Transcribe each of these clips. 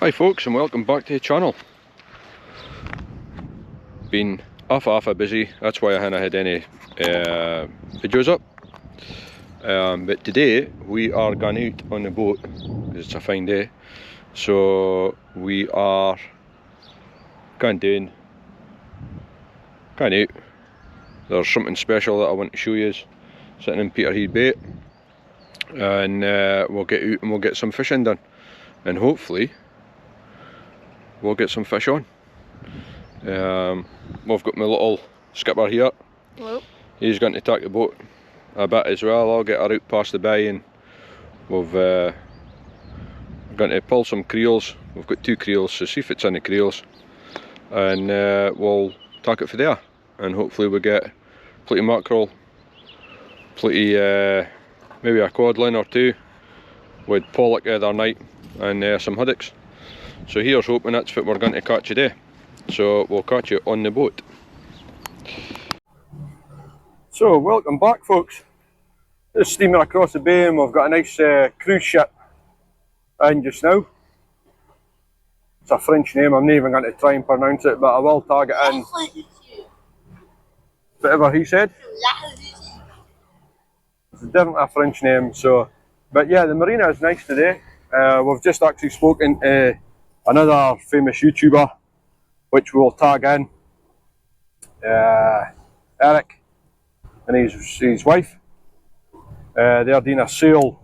Hi folks, and welcome back to the channel. Been awful busy, that's why I haven't had any videos up. But today we are going out on the boat because it's a fine day. So we are going out. There's something special that I want to show you, sitting in Peterhead Bay, and we'll get out and we'll get some fishing done, and hopefully we'll get some fish on. We've got my little skipper here. Hello. He's going to take the boat a bit as well. I'll get her out past the bay, and we're going to pull some creels. We've got 2 creels, so see if it's in the creels, and we'll take it for there, and hopefully we get plenty mackerel, plenty maybe a codling or 2 with pollock the other night, and some haddocks. So here's hoping that's what we're going to catch today. So we'll catch you on the boat. So welcome back folks. Just steaming across the bay, and we've got a nice cruise ship in just now. It's a French name, I'm not even going to try and pronounce it, but I will tag it in. Whatever he said. It's definitely a French name, so. But yeah, the marina is nice today. We've just actually spoken to another famous YouTuber, which we'll tag in, Eric and his wife. They're doing a sail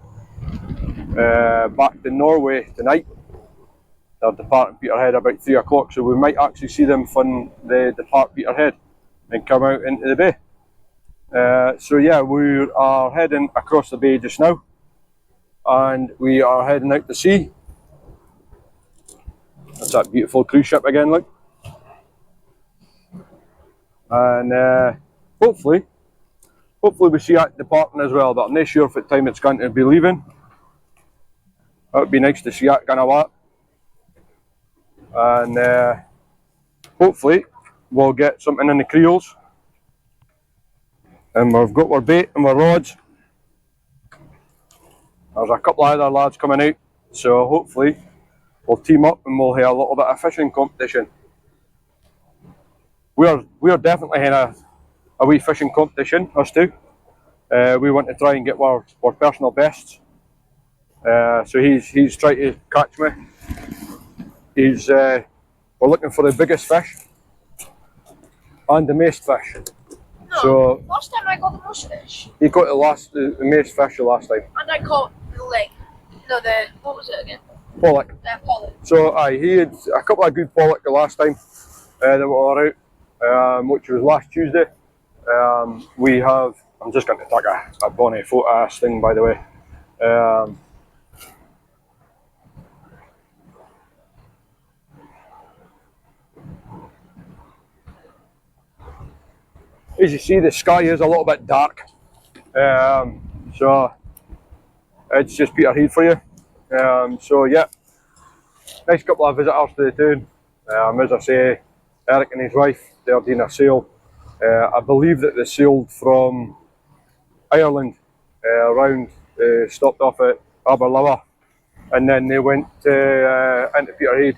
back to Norway tonight. They're departing Peterhead about 3 o'clock, so we might actually see them from the depart Peterhead and come out into the bay. So yeah, we are heading across the bay just now, and we are heading out to sea. That's that beautiful cruise ship again, look. And hopefully we see that departing as well, but I'm not sure if at time it's going to be leaving. It would be nice to see that kind of lot. And hopefully we'll get something in the creels. And we've got our bait and our rods. There's a couple of other lads coming out, so hopefully we'll team up and we'll have a little bit of fishing competition. We're definitely in a wee fishing competition, us two. We want to try and get our personal bests. So he's trying to catch me. We're looking for the biggest fish and the most fish. No, so last time I got the most fish. He got the most fish the last time. And I caught the leg. No, what was it again? Pollock. Pollock. So he had a couple of good pollock the last time that we were out, which was last Tuesday. We have, I'm just going to take a bonny photo of this thing, by the way. As you see, the sky is a little bit dark, so it's just Peterhead for you. So yeah, nice couple of visitors to the town. As I say, Eric and his wife, they're doing a sail. I believe that they sailed from Ireland around, stopped off at Aberlour, and then they went into Peterhead.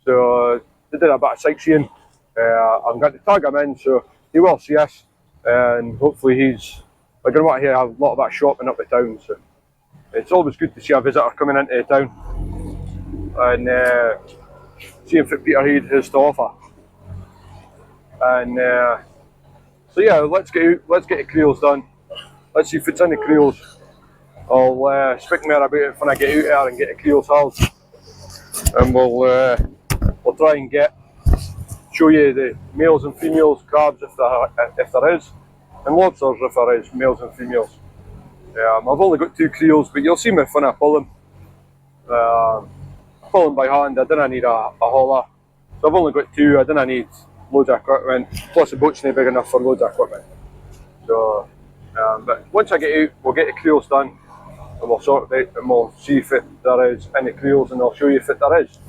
So they did a bit of sightseeing. I'm going to tag him in, so he will see us, and hopefully we're going to want to hear a lot about shopping up the town. So it's always good to see a visitor coming into the town and seeing what Peterhead has to offer. And so yeah, let's get the creels done. Let's see if it's in the creels. I'll speak more about it when I get out there and get the creels held, and we'll try and show you the males and females crabs if there is, and lobsters if there is males and females. I've only got 2 creels, but you'll see me when I pull them. I pull them by hand. I didn't need a hauler, so I've only got 2. I didn't need loads of equipment, plus the boat's not big enough for loads of equipment. So, but once I get out, we'll get the creels done, and we'll sort it out, and we'll see if there is any creels, and I'll show you if there is.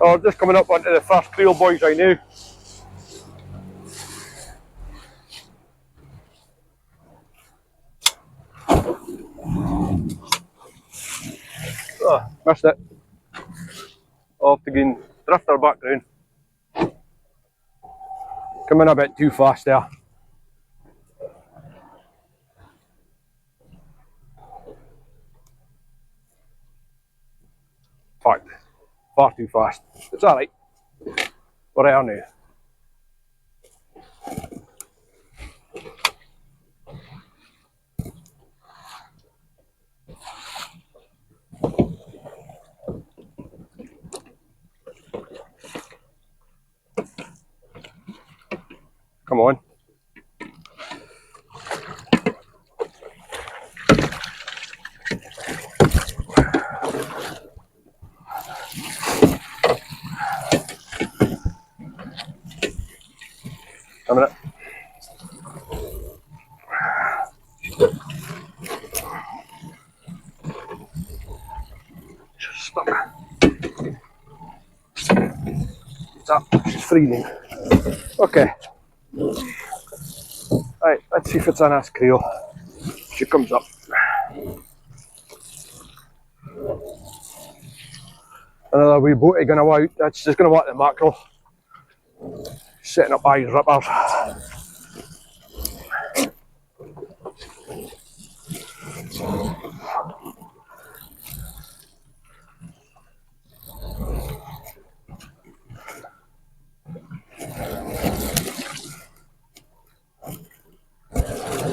Oh, just coming up onto the first creel, boys, I knew. Missed it. I'll have to go and drift her back round. Come in a bit too fast there. In fact, far too fast. It's alright. We're there now. Come on. A minute. Just stuck. It's up. She's freezing. Okay. Right, let's see if it's an ass creel. She comes up. Another wee boatie going to out. That's just going to whack the mackerel. Setting up eyes rippers.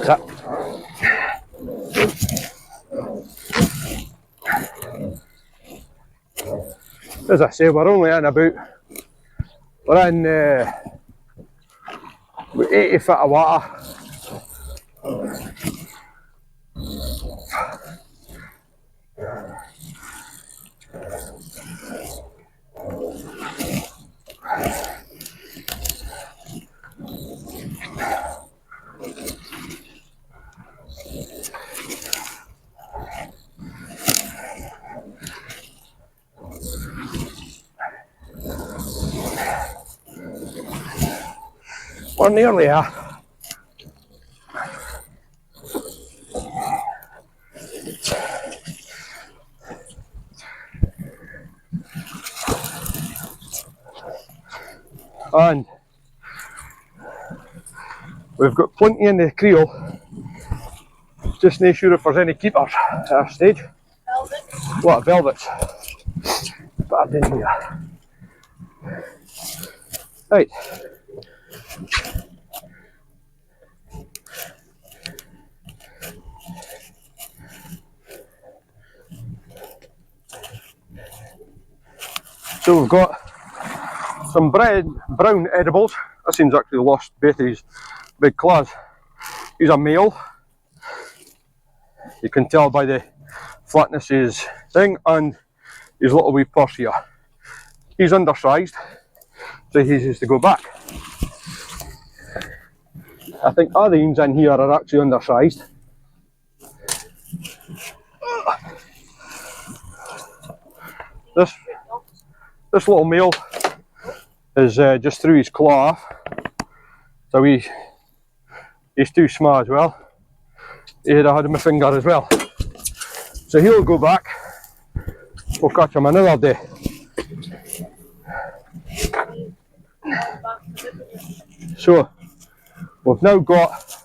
That's it. As I say, we're only in about, we're in about 80 foot of water. We're nearly there. And we've got plenty in the creel. Just not sure if there's any keepers at our stage. Velvet. What, velvets? Bad in here. Right. So we've got some brown edibles. This one's actually lost both his big claws. He's a male. You can tell by the flatness of his thing and his little wee purse here. He's undersized, so he needs to go back. I think other ones in here are actually undersized. This little male is just threw his claw off, so he's too small as well. He'd have had my finger as well, so he'll go back. We'll catch him another day. So we've now got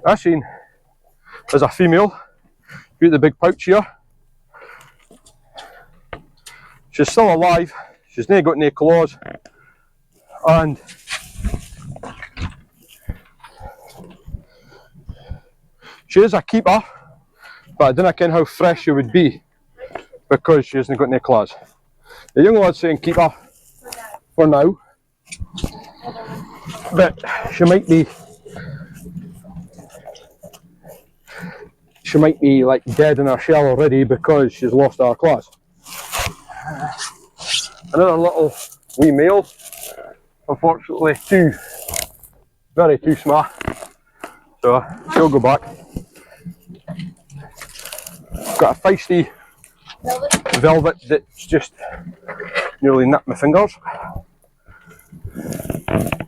this one is a female. Got the big pouch here. She's still alive. She's not got any claws, and she is a keeper, but I don't know how fresh she would be because she hasn't got any claws. The young lad's saying keeper for now, but she might be like dead in her shell already because she's lost her claws. Another little wee male, unfortunately too small, so she'll go back. Got a feisty velvet that's just nearly nipped my fingers.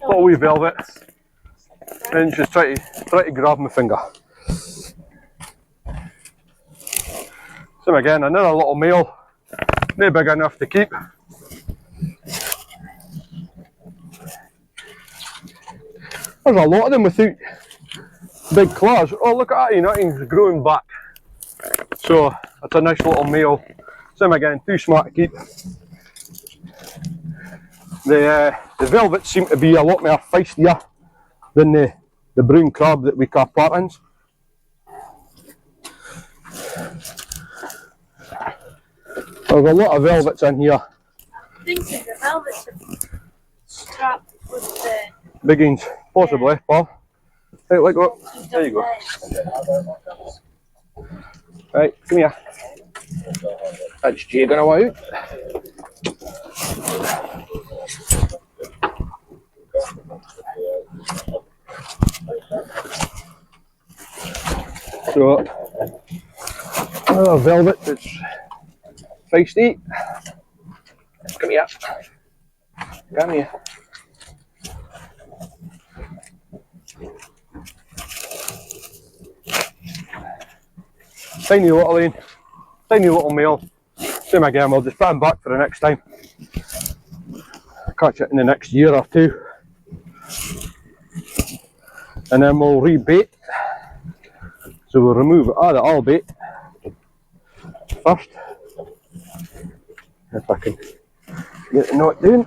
Little wee velvet, and she's trying to grab my finger. So again, another little male, not big enough to keep. There's a lot of them without big claws. Oh, look at that, you know, he's growing back. So that's a nice little male. Same again, too smart to keep. The velvets seem to be a lot more feistier than the brown crab that we call patterns. There's a lot of velvets in here. I think so, the velvets are strapped with the Biggins, possibly, Paul. Right, let go. There you go. Right, come here. That's Jay gonna go out. So, another velvet that's feisty. Come here. Come here. Tiny little lane, tiny little male. Same again, we'll just put him back for the next time. Catch it in the next year or two. And then we'll rebait. So we'll remove all the all bait first. If I can get the knot down.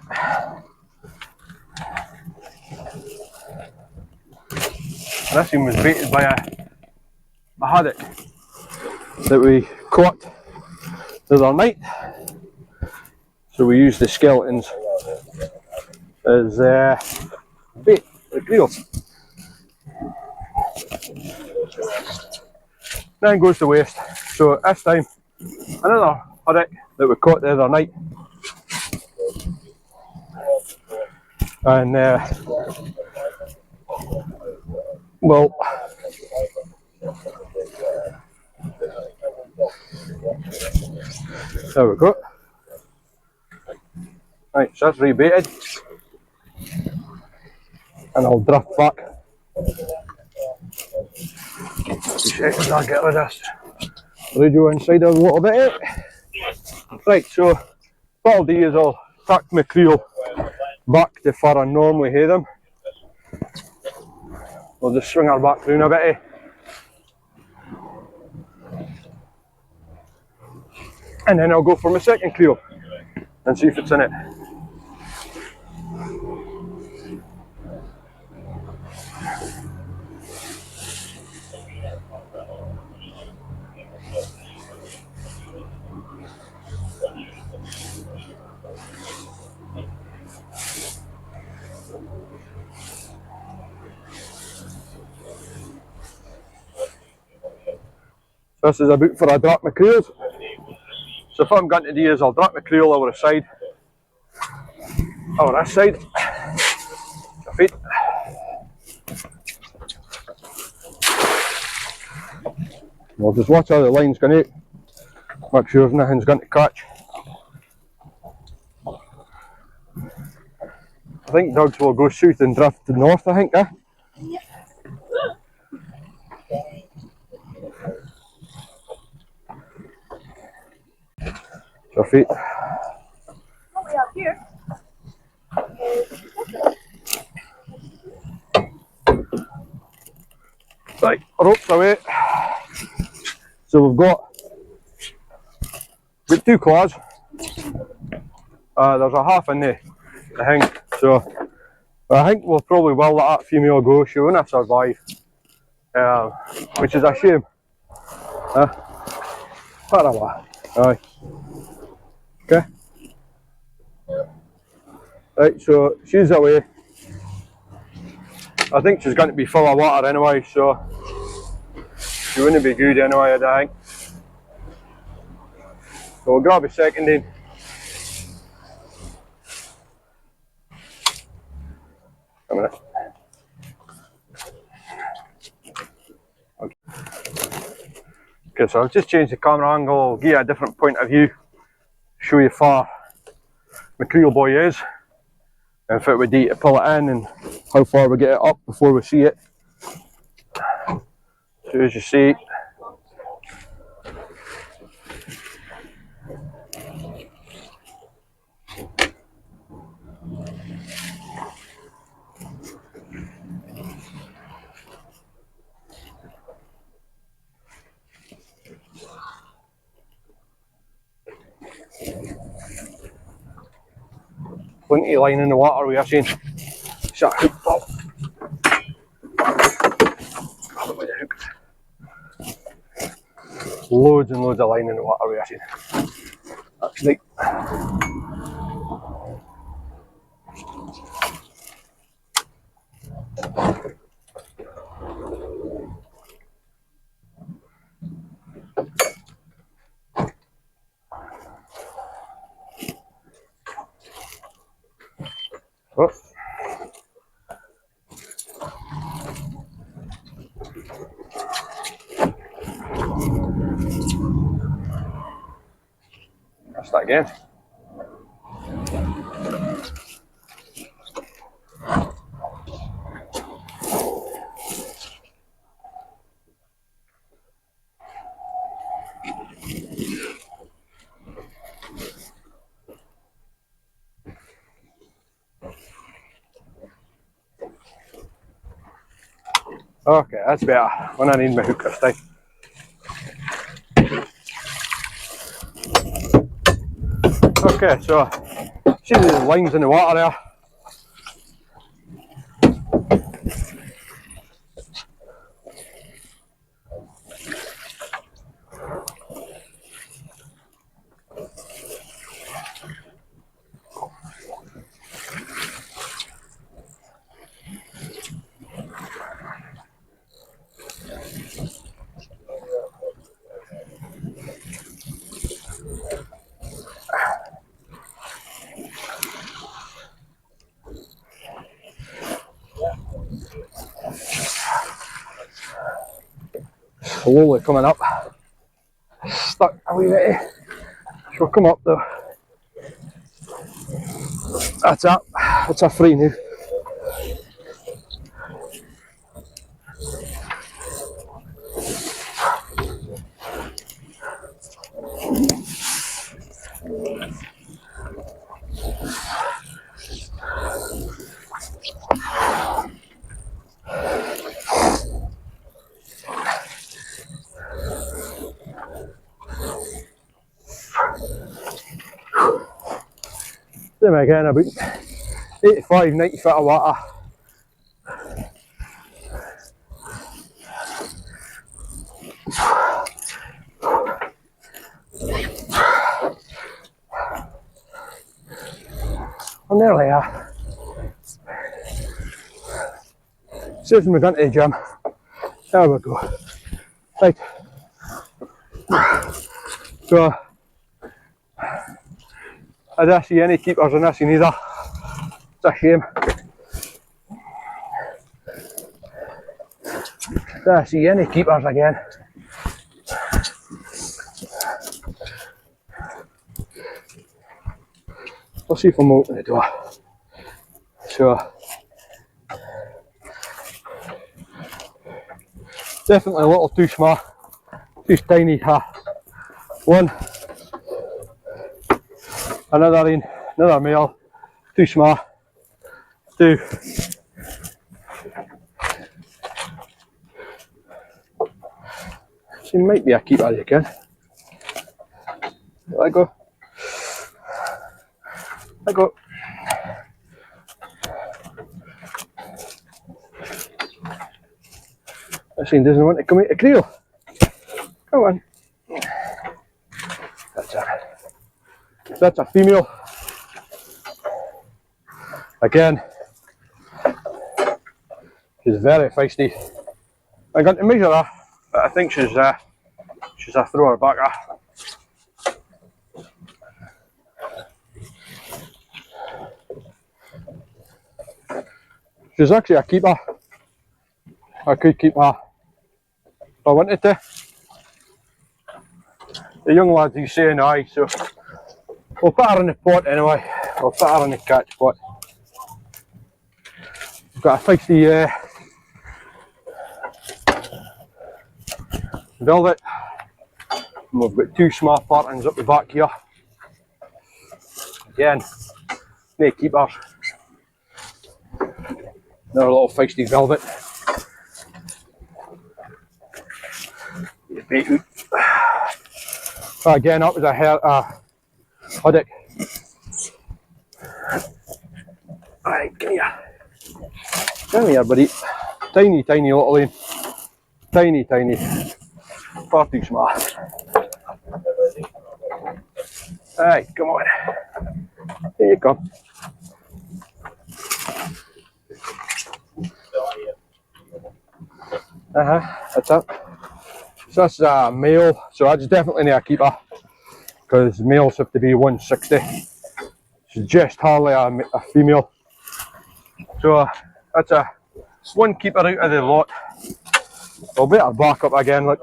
This one was baited by a haddock that we caught the other night. So we used the skeletons as bait, like reels. Then goes to waste. So this time, another haddock that we caught the other night. And well, there we go. Right, so that's rebaited. And I'll drift back. I'll get rid of this radio inside a little bit. Right, so what I'll do is I'll tuck my creel back to where I normally have them. We'll just swing her back round a bit. And then I'll go for my second creel and see if it's in it. This is about for I drop my creels. So what I'm going to do is I'll drop my creel over the side, over this side, your feet. We'll just watch how the line's going out, make sure nothing's going to catch. I think dogs will go south and drift to north, I think, Yep. Your feet. What we have here is Right, ropes away. So we've got two claws. There's a half in there, I think. So I think we'll probably well let that female go. She won't survive, which is a shame. Aye. Okay. Right, so she's away. I think she's going to be full of water anyway, so she wouldn't be good anyway, I think. So we'll grab a second in. A minute. Okay, so I've just changed the camera angle, give you a different point of view, show you how far my creel boy is, and if it would need to pull it in and how far we get it up before we see it. So as you see, plenty of line in the water we are seeing. Shut hook pop. Loads and loads of line in the water we are seeing. That's neat. Oh. That's that again. Okay, that's better when I need my hook this time. Okay, so see the lines in the water there. Slowly coming up. Stuck a wee bit. So come up though. That's up. That's a free now. Then again about 85, 90 foot of water. I'm nearly there. Saves me going to the gym. There we go. Right. So I don't see any keepers in this either. It's a shame. Don't see any keepers again. We'll see if I'm open the door. So definitely a little too small, too tiny. One, another male, too small. Two, she might be a keeper you can. Let go. Let go. This thing doesn't want to come out of creel. Come on. That's a female. Again, she's very feisty. I'm going to measure her, but I think she's a thrower backer. She's actually a keeper. I could keep her if I wanted to. The young lads he's saying aye, so we'll put her in the pot anyway. We'll put her in the catch pot. We've got a feisty velvet. And we've got two small partings up the back here. Again, no keepers. Another little feisty velvet. Again, that was a Haddock. Alright, come here. Come here, buddy. Tiny, tiny little one. Tiny, tiny. Far too smart. Alright, come on. Here you come. That's it. So that's a male, so that's definitely not a keeper, because males have to be 160. She's just hardly a female. So that's one keeper out of the lot. We'll better back up again, look.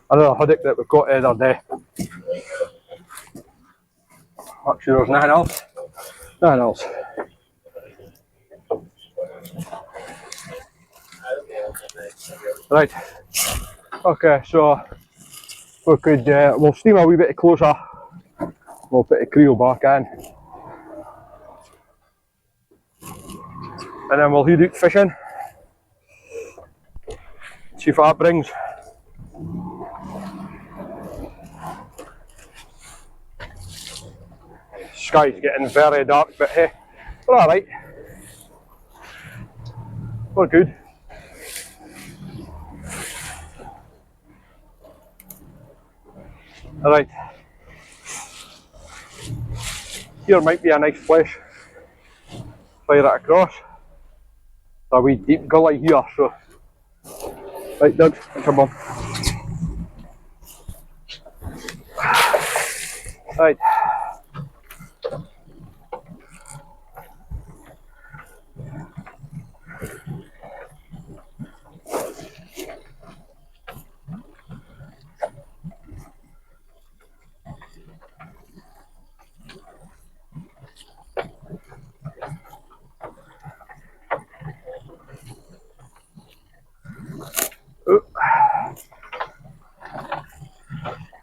Another haddock that we got the other day. Make sure there's nothing else. Nothing else. Right. Okay, so we could we'll steam a wee bit closer. We'll put the creel back in. And then we'll head out fishing. See if that brings. Sky's getting very dark, but hey, we're alright. We're good. Alright. Here might be a nice place. Fire it across. A wee deep gully here, so. Right, Doug, come on. Right.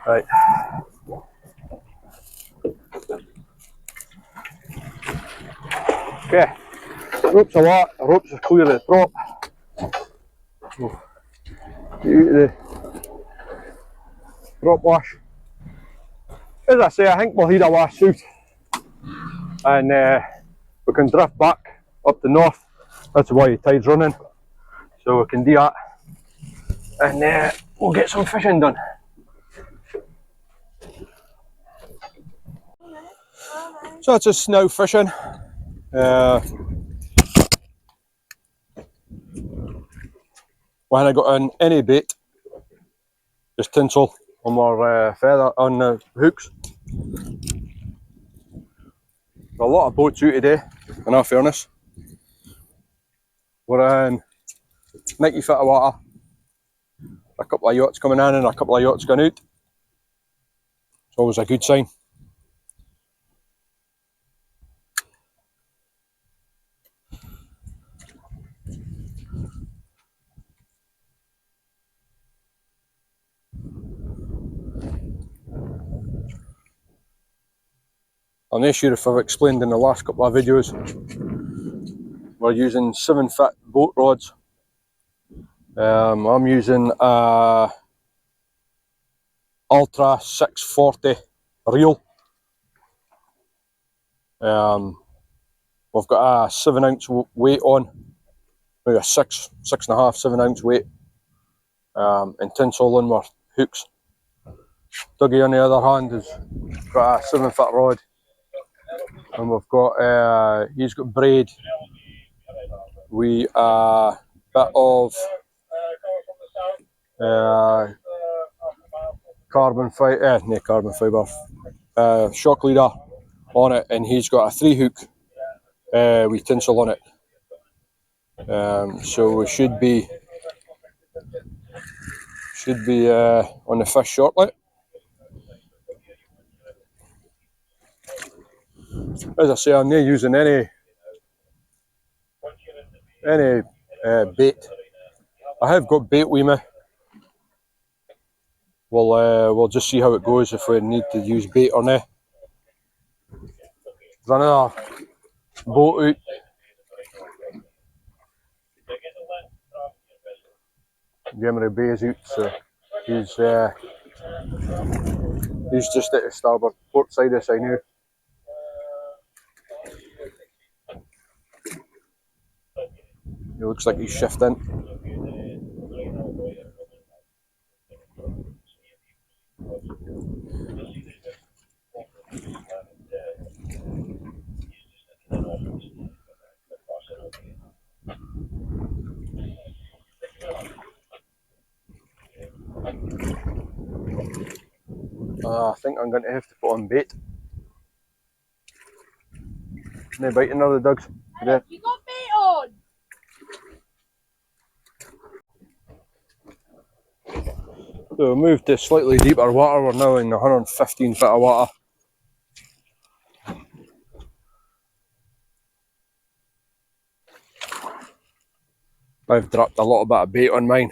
Right. Okay. Ropes a lot. The ropes are clear of the prop. The prop wash. As I say, I think we'll head a wash south, and we can drift back up the north. That's why the tide's running, so we can do that, and we'll get some fishing done. So it's just now fishing. When I got in any bait, just tinsel on our feather on the hooks. A lot of boats out today, in all fairness. We're in 90 feet of water. A couple of yachts coming in and a couple of yachts going out. It's always a good sign. I'm not sure if I've explained in the last couple of videos. We're using 7-foot boat rods. I'm using a Ultra 640 reel. We've got a 7-ounce weight on, maybe a 6.5, 7-ounce weight, and tinsel on our hooks. Dougie on the other hand has got a 7-foot rod, and we've got he's got braid. We a bit of carbon fibre, not carbon fibre, shock leader on it, and he's got a 3-hook with tinsel on it. So we should be on the fish shortly. As I say, I'm not using any bait. I have got bait with me. We'll just see how it goes, if we need to use bait or not. There's another boat out. Gemery Bay is out, so he's just at the starboard port side of us now. He looks like he's shifting. I think I'm going to have to put on bait. No biting other dogs. Yeah. You got bait on. So we moved to slightly deeper water. We're now in 115 foot of water. I've dropped a little bit of bait on mine,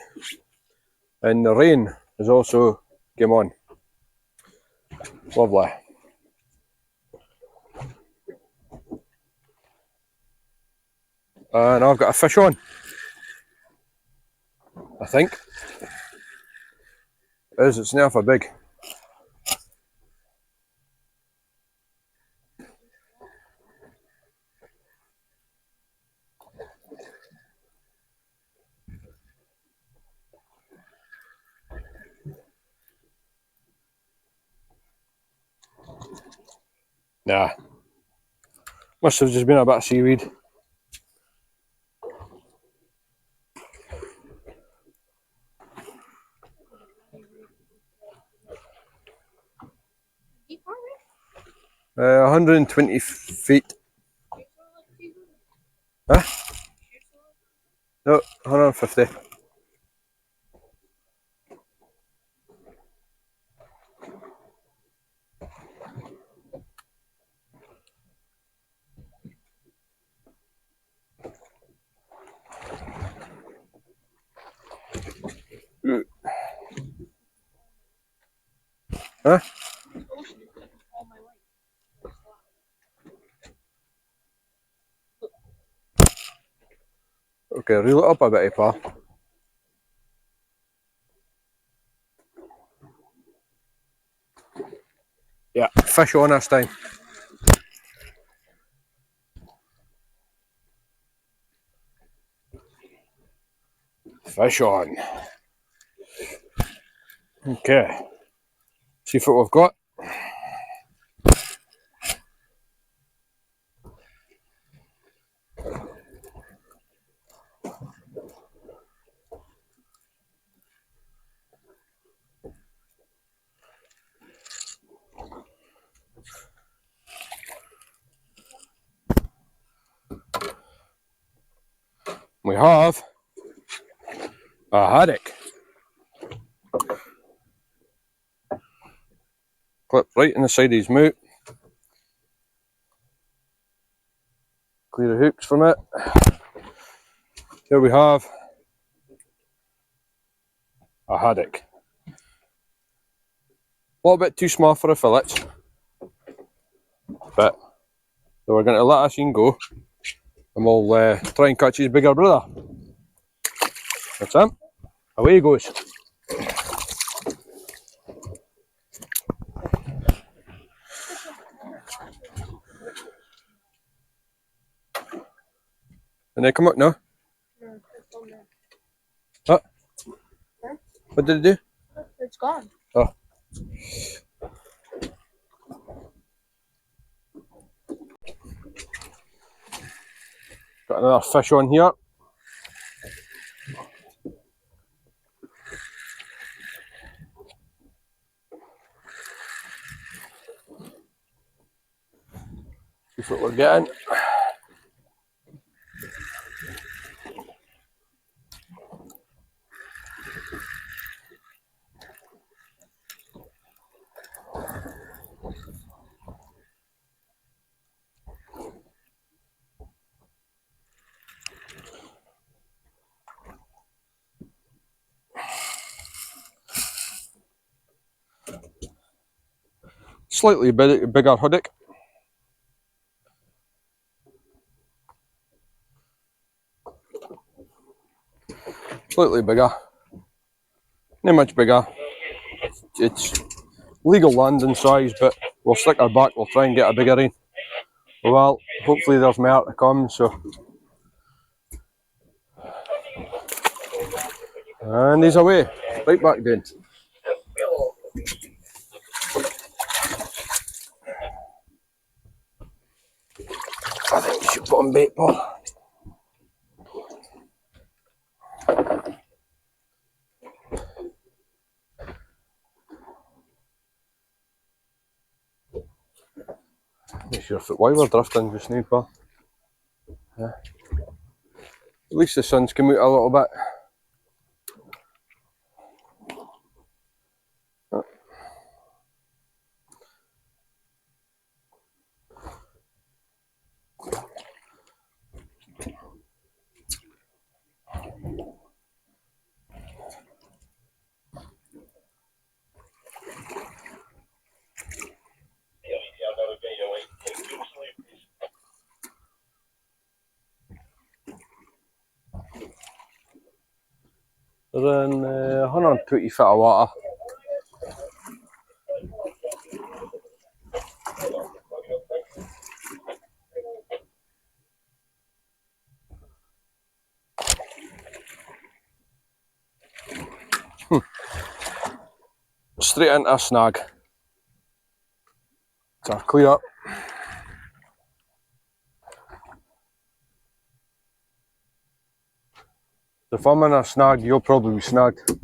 and the rain has also come on. Lovely. And I've got a fish on, I think. It is, it's never big. Nah. Must have just been a bit of seaweed. Deep are we? 120 feet. Huh? No, 150. Huh? Okay, reel it up a bit, pal. Yeah, fish on this time. Fish on. Okay. See what we've got. We have a haddock. Clip right in the side of his mouth. Clear the hooks from it. Here we have a haddock. A little bit too small for a fillet, but so we're going to let this one go, and we'll try and catch his bigger brother. That's him. Away he goes. And they come up now. What? What did it do? It's gone. Oh. Got another fish on here. See what we're getting. Slightly bigger haddock. Slightly bigger. Not much bigger. It's legal landing size, but we'll stick our back, we'll try and get a bigger one. Well, hopefully there's more to come, so And he's away. Right back down. I think we should put on bait, Paul. Not sure why we're drifting just now, Paul. Yeah. At least the sun's come out a little bit. They're in 120 feet of water. Straight into a snag. So clear up. If I'm in a snag, you'll probably be snagged.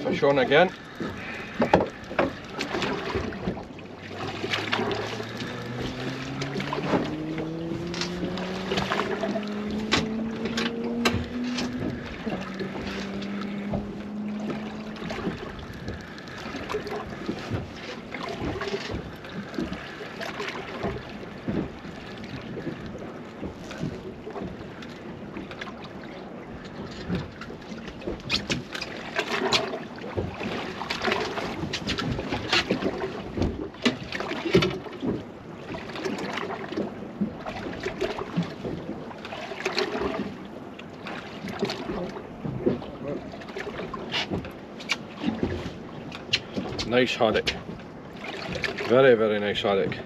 Fish on again. Nice haddock. Very, very nice haddock.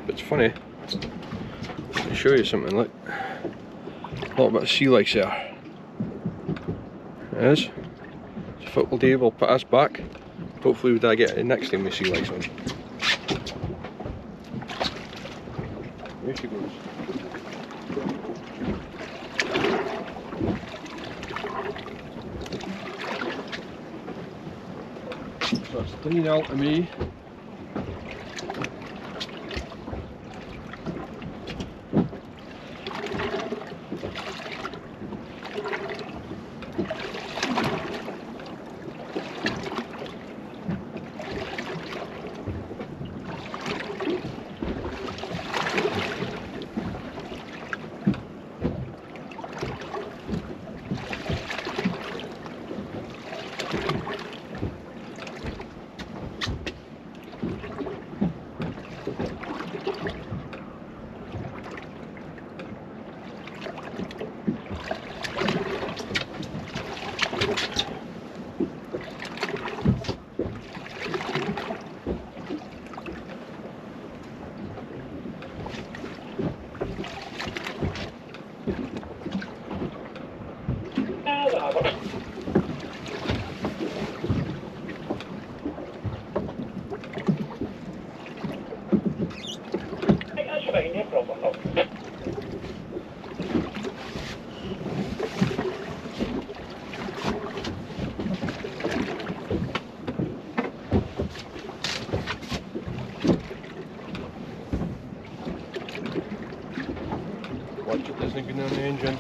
It's funny. I'll show you something, look. A little bit of sea lice there. It is. So what we'll do, we'll put this back. Hopefully we'll get it next time we sea lice on. There she goes. So it's 3-0 to me. Watch it doesn't get on the engine.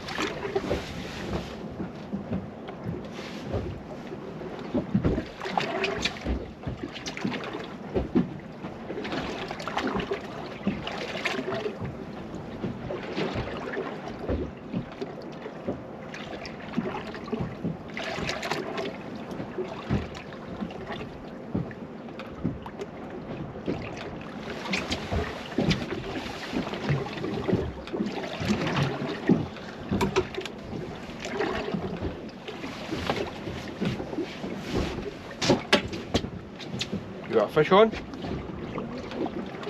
You got a fish on?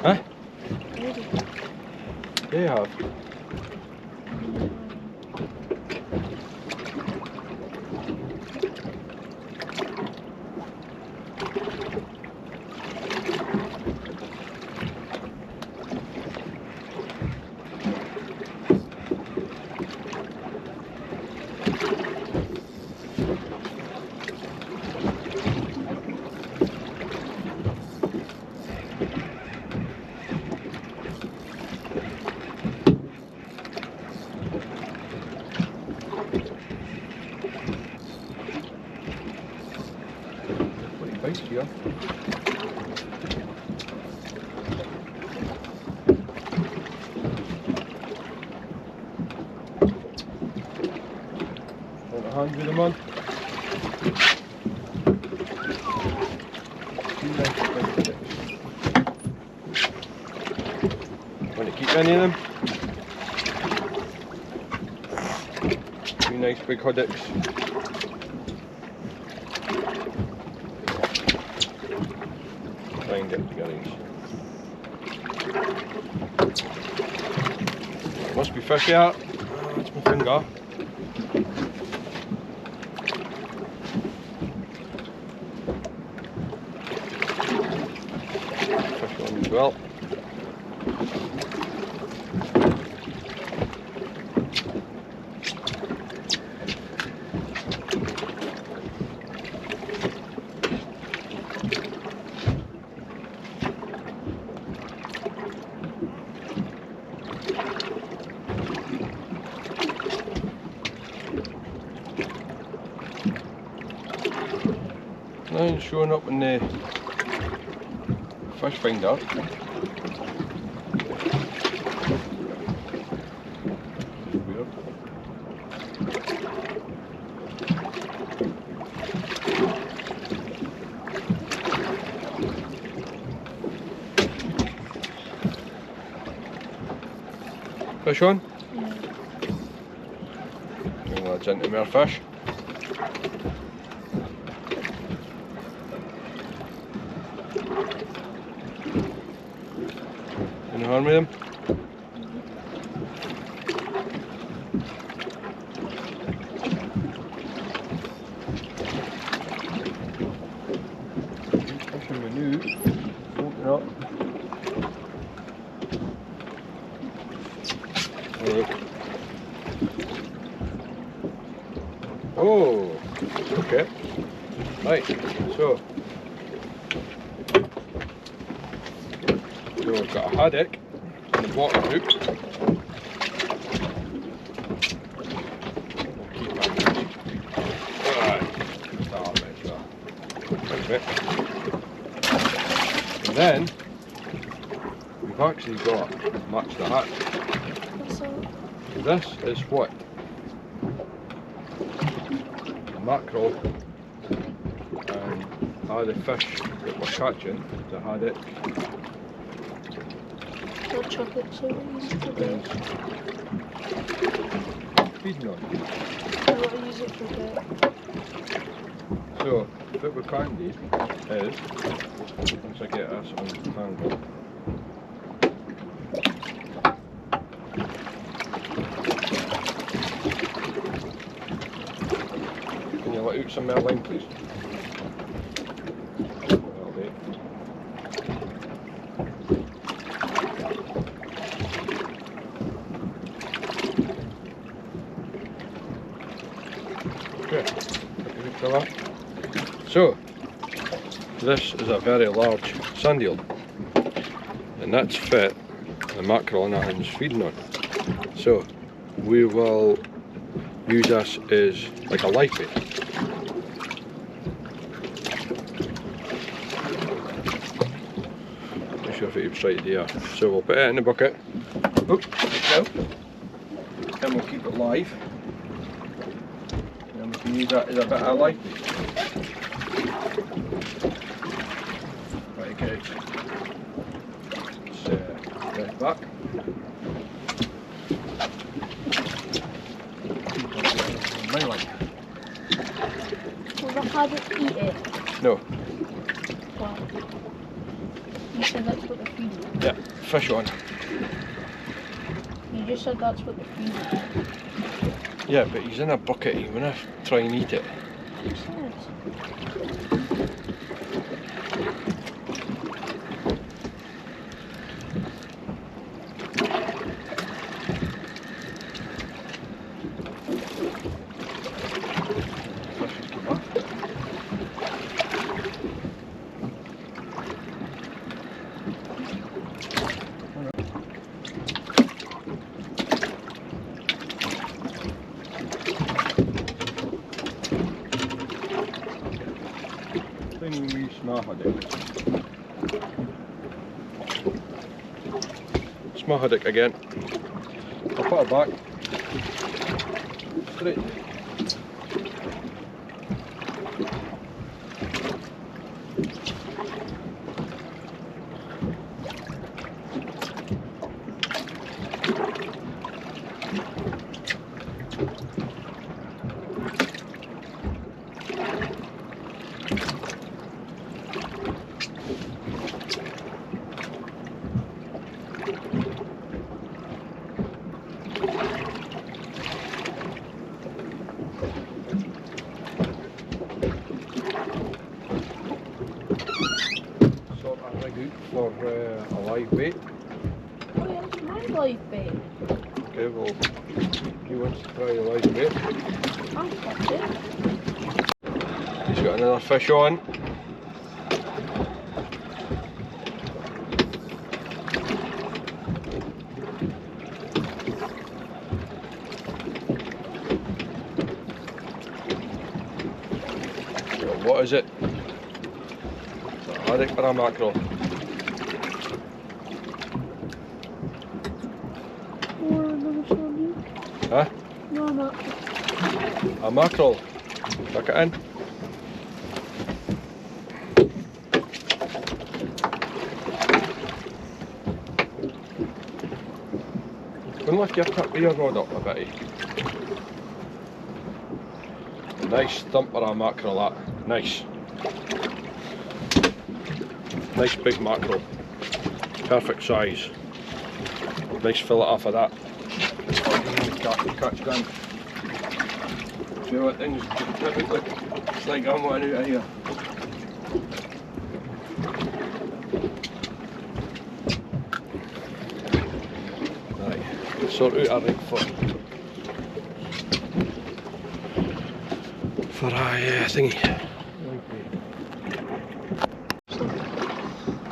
Huh? Yeah, you have. Nice here. Want a hand with them on? Want to keep any of them? Two nice big Haddocks. Try and get together. Must be fish out. Oh, that's my finger. Fish on as well. Nothing showing up in the fish finder. Weird. Fish on? Yeah. Bring that into more fish. Any harm with them? Fishing with you, open up. Oh, okay. Right, so we've got a haddock on the bottom hook. We'll keep that. Alright, start measure. Perfect. And then we've actually got match the hat. What's that? This is what? Mackerel and are the fish that we're catching, the haddock. Not chocolate, so what you use it for bait? Feeding on. So what you use it for bait? So, what we can do is, once I get this on the handle, can you let out some more line, please? That'll do. So, this is a very large sand eel, and that's fit the mackerel and Athens feeding on. So, we will use this as like a live bait. Not sure if it was right there. So we'll put it in the bucket. Oh, there we go. And we'll keep it live. And we can use that as a bit of live bait. Right, good. Let's get it back. My line. Will the haddock eat it? No. Well, you said that's what they're feeding. Yeah, fish on. You just said that's what they're feeding. Yeah, but he's in a bucket, you wanna try and eat it. It says. Tiny small haddock. Small haddock again. I'll put it back. Straight. Sort that rig out for a live bait. Oh yeah, it's my live bait. Okay, well, he wants to try the live bait. I'll catch it. He's got another fish on. So what is it? Is it a haddock or a mackerel? Or another sardine. Huh? No, I'm not. A mackerel. Tuck it in. Wouldn't lift your rod up a bit. A nice thumper of mackerel that. Nice. Nice big mackerel. Perfect size. Nice fillet off of that. Catch gun. See what things typically. It's like I'm wanting out of here. Right, sort out a rig for a thingy.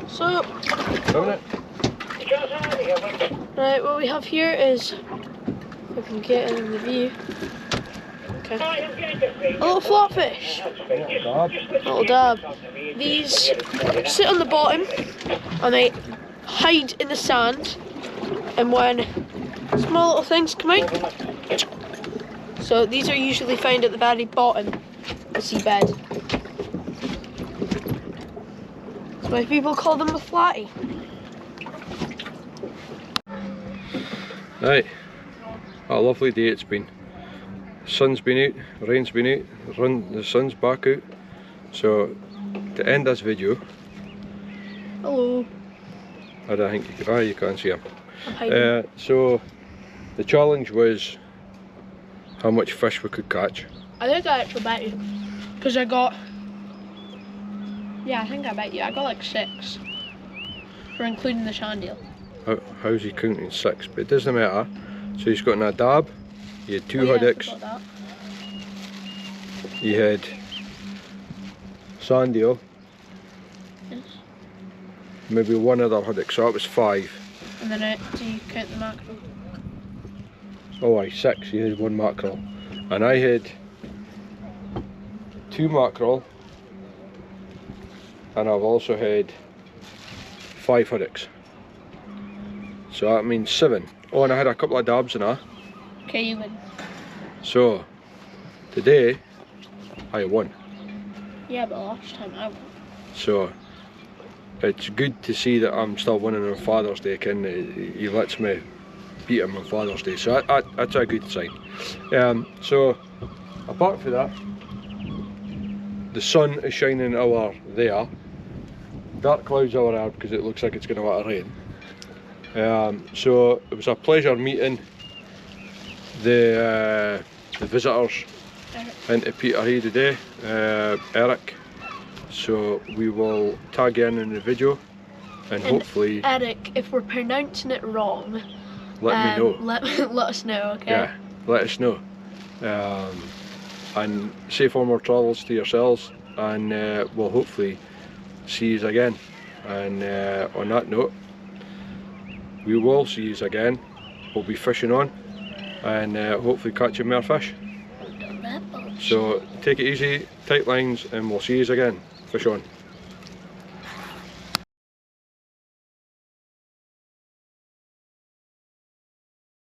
So, Coming it? right, what we have here is, if I can get it in the view. Okay. A little flatfish. Little dab. These sit on the bottom and they hide in the sand, and when small little things come out, so these are usually found at the very bottom of the seabed. That's why people call them a flatty. Right, what a lovely day it's been. Sun's been out, rain's been out, the sun's back out. So to end this video, Hello. I don't think you can't see him. I'm hiding. So the challenge was how much fish we could catch. I think I actually bet you, because I got, yeah, I think I bet you. I got like 6 for including the shandiel. How's he counting 6? But it doesn't matter. So he's got a dab, he had 2 haddocks, he had sand eel, Yes. maybe one other haddock, so that was 5. And then do you count the mackerel? Oh aye, 6, you had 1 mackerel. And I had 2 mackerel, and I've also had 5 haddocks. So that means 7. Oh, and I had a couple of dabs in that. Okay, you win. So, today, I won. Yeah, but last time I won. So, it's good to see that I'm still winning on Father's Day, and he lets me beat him on Father's Day. So that's a good sign. So, apart from that, the sun is shining over there. Dark clouds over there because it looks like it's going to want to rain. So it was a pleasure meeting the visitors into Peterhead today, Eric. So we will tag in the video, and hopefully Eric, if we're pronouncing it wrong, let me know. Let us know, okay? Yeah, let us know. And safe on more travels to yourselves, and we'll hopefully see you again. And on that note, we will see you again. We'll be fishing on, and hopefully catching more fish. So take it easy, tight lines, and we'll see you again. Fish on.